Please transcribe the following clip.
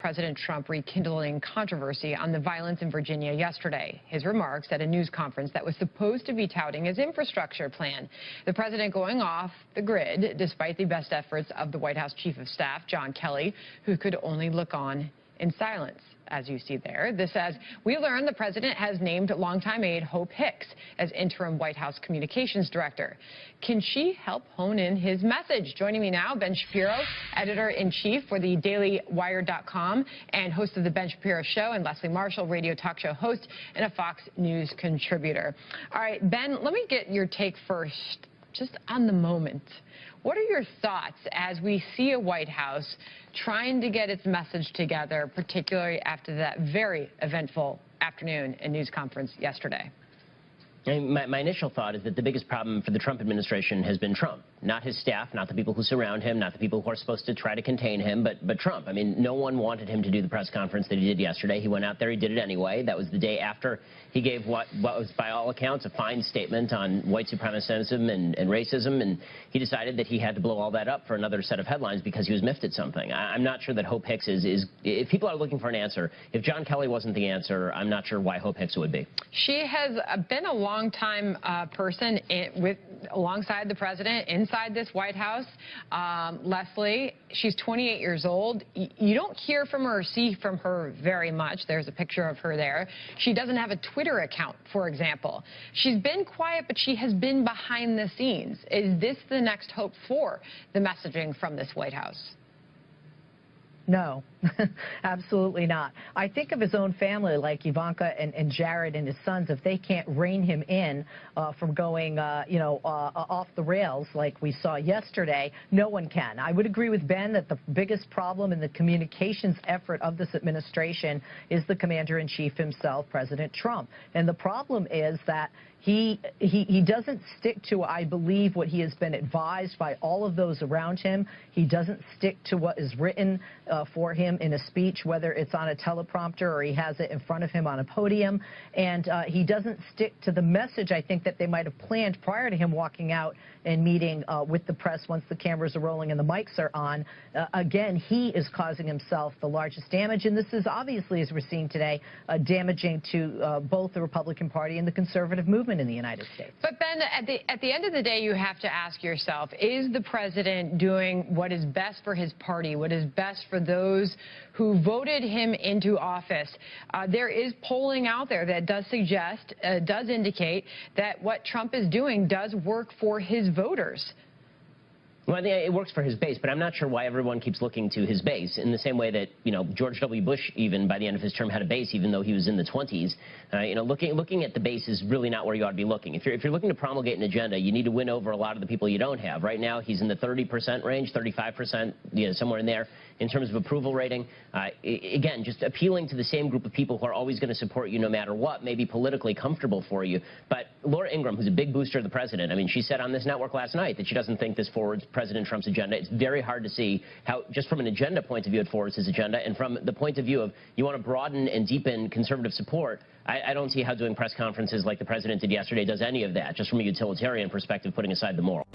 President Trump rekindling controversy on the violence in Virginia yesterday. His remarks at a news conference that was supposed to be touting his infrastructure plan. The president going off the grid despite the best efforts of the White House Chief of Staff, John Kelly, who could only look on in silence. As you see there, this says, we learned the president has named longtime aide Hope Hicks as interim White House communications director. Can she help hone in his message? Joining me now, Ben Shapiro, editor-in-chief for the dailywire.com and host of the Ben Shapiro Show, and Leslie Marshall, radio talk show host and a Fox News contributor. All right, Ben, let me get your take first, just on the moment. What are your thoughts as we see a White House trying to get its message together, particularly after that very eventful afternoon and news conference yesterday? My initial thought is that the biggest problem for the Trump administration has been Trump, not his staff, not the people who surround him, not the people who are supposed to try to contain him, but Trump. I mean, no one wanted him to do the press conference that he did yesterday. He went out there, he did it anyway. That was the day after he gave what was, by all accounts, a fine statement on white supremacism and racism, and he decided that he had to blow all that up for another set of headlines because he was miffed at something. I'm not sure that Hope Hicks is if people are looking for an answer, if John Kelly wasn't the answer, I'm not sure why Hope Hicks would be. She has been a long-time person alongside the president inside this White House. Leslie, she's 28 years old. You don't hear from her or see from her very much. There's a picture of her there. She doesn't have a Twitter account, for example. She's been quiet, but she has been behind the scenes. Is this the next hope for the messaging from this White House? No, absolutely not. I think of his own family, like Ivanka and Jared and his sons. If they can't rein him in from going, off the rails like we saw yesterday, no one can. I would agree with Ben that the biggest problem in the communications effort of this administration is the commander-in-chief himself, President Trump. And the problem is that he doesn't stick to, I believe, what he has been advised by all of those around him. He doesn't stick to what is written for him in a speech, whether it's on a teleprompter or he has it in front of him on a podium. And he doesn't stick to the message, I think, that they might have planned prior to him walking out and meeting with the press once the cameras are rolling and the mics are on. Again, he is causing himself the largest damage. And this is obviously, as we're seeing today, damaging to both the Republican Party and the conservative movement in the United States. But Ben, at the end of the day, you have to ask yourself, is the president doing what is best for his party, what is best for those who voted him into office? There is polling out there that does suggest, does indicate that what Trump is doing does work for his voters. Well, I think it works for his base, but I'm not sure why everyone keeps looking to his base in the same way that, George W. Bush, even by the end of his term, had a base, even though he was in the 20s. Looking at the base is really not where you ought to be looking. If you're looking to promulgate an agenda, you need to win over a lot of the people you don't have. Right now, he's in the 30% range, 35%, somewhere in there in terms of approval rating. Again, just appealing to the same group of people who are always going to support you no matter what, may be politically comfortable for you. But Laura Ingraham, who's a big booster of the president, I mean, she said on this network last night that she doesn't think this forwards President Trump's agenda. It's very hard to see how, just from an agenda point of view, it forwards his agenda. And from the point of view of you want to broaden and deepen conservative support, I don't see how doing press conferences like the president did yesterday does any of that, just from a utilitarian perspective, putting aside the moral.